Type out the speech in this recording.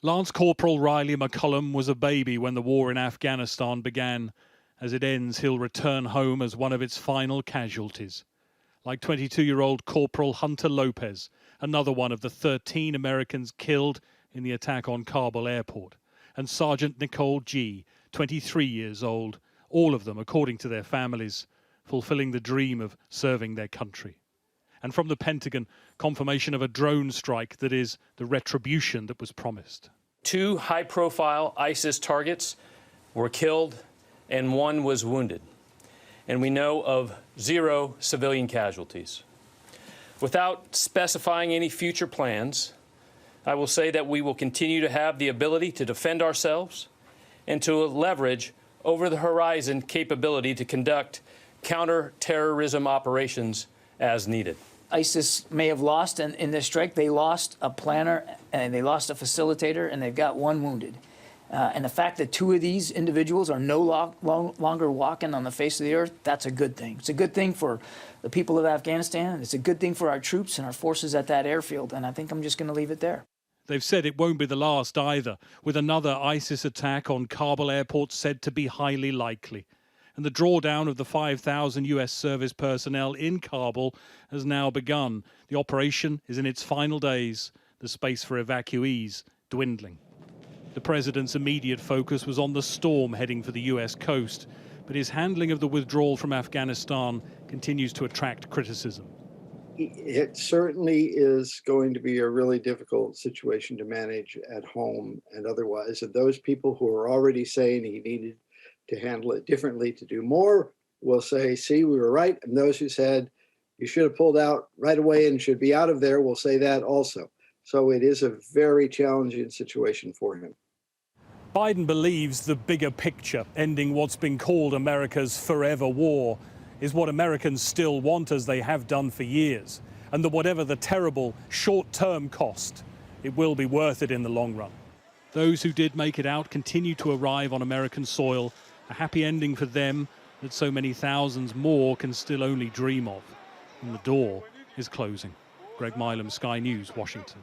Lance Corporal Riley McCullum was a baby when the war in Afghanistan began. As it ends, he'll return home as one of its final casualties. Like 22-year-old Corporal Hunter Lopez, another one of the 13 Americans killed in the attack on Kabul airport. And Sergeant Nicole G., 23 years old, all of them, according to their families, fulfilling the dream of serving their country. And from the Pentagon, confirmation of a drone strike that is the retribution that was promised. 2 high-profile ISIS targets were killed and 1 was wounded. And we know of 0 civilian casualties. Without specifying any future plans, I will say that we will continue to have the ability to defend ourselves and to leverage over-the-horizon capability to conduct counter-terrorism operations as needed. ISIS may have lost in this strike. They lost a planner and they lost a facilitator, and they've got 1 wounded. And the fact that 2 of these individuals are no longer walking on the face of the earth, that's a good thing. It's a good thing for the people of Afghanistan, and it's a good thing for our troops and our forces at that airfield, and I think I'm just going to leave it there. They've said it won't be the last either, with another ISIS attack on Kabul airport said to be highly likely. And the drawdown of the 5,000 US service personnel in Kabul has now begun. The operation is in its final days, the space for evacuees dwindling. The president's immediate focus was on the storm heading for the US coast, but his handling of the withdrawal from Afghanistan continues to attract criticism. It certainly is going to be a really difficult situation to manage at home and otherwise. And those people who are already saying he needed to handle it differently, to do more, will say, see, we were right. And those who said you should have pulled out right away and should be out of there will say that also. So it is a very challenging situation for him. Biden believes the bigger picture, ending what's been called America's forever war, is what Americans still want, as they have done for years, and that whatever the terrible short-term cost, it will be worth it in the long run. Those who did make it out continue to arrive on American soil, a happy ending for them that so many thousands more can still only dream of. And the door is closing. Greg Milam, Sky News, Washington.